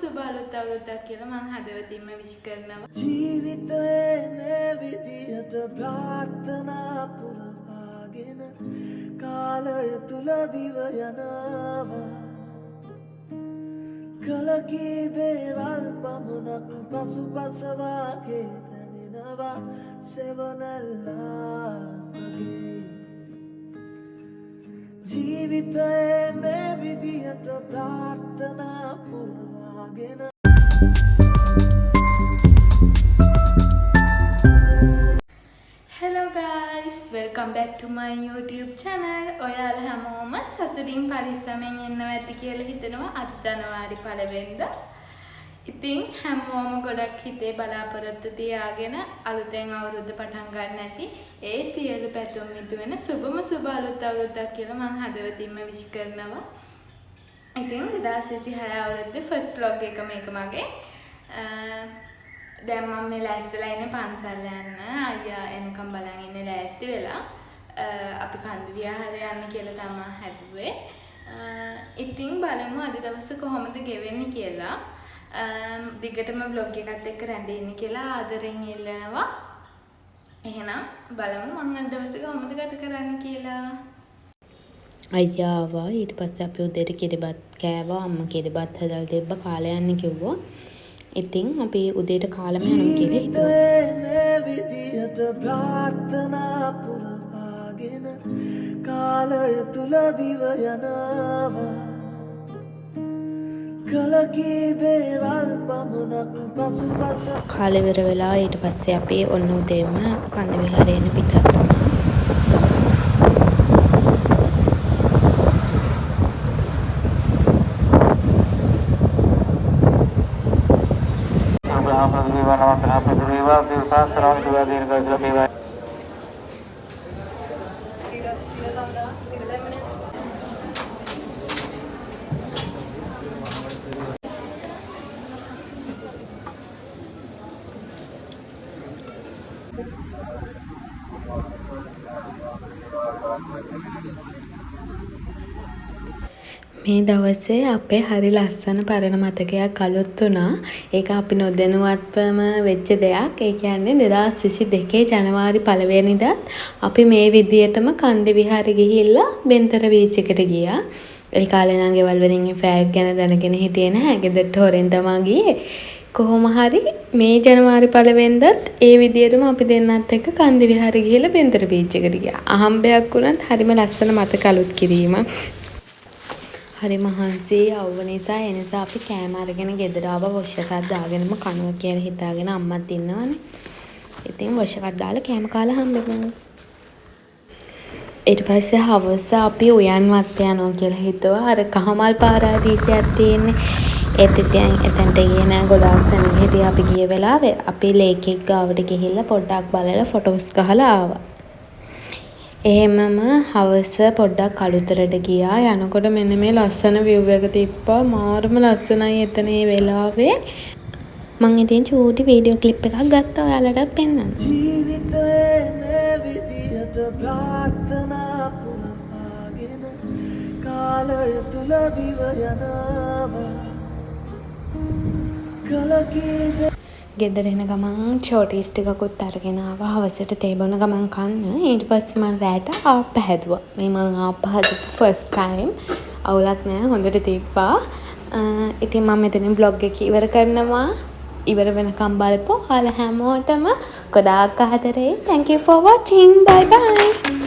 සුබ අලුත් අවුරුද්දක් කියලා මම හදවතින්ම විශ් කරනවා. ජීවිතයේ මේ විදියට ප්‍රාර්ථනා පුරවාගෙන කාලය තුල දිව යනවා. කලකී දේවල් පමණක් පසුපසවාගේ දැනෙනවා සෙවනල්ලාගේ. ජීවිතයේ මේ විදියට ප්‍රාර්ථනා පුරවාගෙන Hello guys, welcome back to my YouTube channel. ඔයාලා හැමෝම සතුටින් පරිස්සමෙන් ඉන්නවා ඇති කියලා හිතනවා අද ජනවාරි 1 වෙනිදා. ඉතින් හැමෝම ගොඩක් හිතේ බලාපොරොත්තු තියාගෙන අලුතෙන් අවුරුද්ද පටන් ගන්න ඇති. ඒ සියලු පැතුම් මිතු වෙන සුබ අලුත් අවුරුද්දක් කියලා මම හදවතින්ම විශ් කරනවා. ඉතින් 2026 අවුරුද්දේ first vlog එක මේක මගේ. දැන් මම මේ ලෑස්තිලා ඉන්නේ පන්සල් යන්න. අයියා එනකම් බලන් ඉන්නේ ලෑස්ති වෙලා. අපි කන්ද විහාරේ යන්න කියලා තමයි හැදුවේ. ඉතින් බලමු අද දවසේ කොහොමද ගෙවෙන්නේ කියලා. දිගටම vlog එකත් එක්ක රැඳෙන්න කියලා ආදරෙන් ඉල්ලනවා. එහෙනම් බලමු මම අද දවසේ කොහොමද ගත කරන්න කියලා. අයියා ආවා ඊට පස්සේ අපි උදේට කිරිබත් කෑවා. අම්මා කිරිබත් හදලා දෙබ්බ කාලේ යන්න කිව්වා. ඉතින් අපි උදේට කාලම යනවා කියලා හිතුවා. මේ විදියට ප්‍රාර්ථනා පුරවාගෙන කාලය තුල දිව යනවා. කලකී දේවල් පමණක් පසුපස කාලේ ඉවර වෙලා ඊට පස්සේ අපි ඔන්න උදේම කන්ද විහාරේ යන පිටත් වුණා. මේ දවසේ අපේ හරි ලස්සන පරණ මතකයක් අලුත් වුණා. ඒක අපි නොදැනුවත්වම වෙච්ච දෙයක්. ඒ කියන්නේ 2022 ජනවාරි 1 වෙනිදාත් අපි මේ විදියටම කන්ද විහාරේ ගිහිල්ලා බෙන්තර බීච් එකට ගියා. ඒ කාලේ නම් ගෙවල් වලින් ෆෑග් ගැන දැනගෙන හිටියේ නැහැ. ගෙදරට හොරෙන් තමයි ගියේ. කොහොම හරි මේ ජනවාරි 1 වෙනිදාත් ඒ විදියටම අපි දෙන්නත් එක්ක කන්ද විහාරේ ගිහිල්ලා බෙන්තර බීච් එකට ගියා. අහම්බයක් වුණත් හරිම ලස්සන මතක අලුත් කිරීම. හරි මහන්සි අවුව නිසා ඒ නිසා අපි කෑම අරගෙන ගෙදර ආව වොෂ් එකක් දාගෙනම කනවා කියලා හිතාගෙන අම්මත් ඉන්නවනේ. ඉතින් වොෂ් එකක් දාලා කෑම කාලා හම්බෙමු. ඊට පස්සේ හවස අපි උයන්වත් යනවා කියලා හිතුවා. අර කහමල් පාරාදීසයක් තියෙන්නේ. එතෙන්ට ගියේ නෑ ගොඩාක් සෙනග හිටියා අපි ගිය වෙලාවේ. අපි ලේක් එක ගාවට ගිහිල්ලා පොඩ්ඩක් බලලා ෆොටෝස් ගහලා ආවා. එහෙමම හවස පොඩ්ඩක් අලුතරට ගියා. යනකොට මෙන්න මේ ලස්සන view එක තිබ්බා. මාරම ලස්සනයි එතන ඒ වෙලාවේ. මම ඉතින් චූටි වීඩියෝ ක්ලිප් එකක් ගත්තා ඔයාලටත් පෙන්නන්න. ජීවිතයේ මේ විදියට ප්‍රාර්ථනා පුරවාගෙන කාලය තුල දිව යනවා. කලකී ගෙදර එන ගමන් ෂෝටිස් ටිකකුත් අරගෙන ආවා. හවසට තේ බොන ගමන් කන්න. ඊට පස්සේ මම රැට ආප්ප හැදුවා. මේ මම ආප්ප හදපු ෆස්ට් ටයිම්. අවුලක් නෑ හොඳට තිබ්බා. ඉතින් මම මෙතනින් vlog එක ඉවර කරනවා. ඉවර වෙනකම් බලපො. ඔයාලා හැමෝටම ගොඩාක් ආදරේ. Thank you for watching. Bye bye.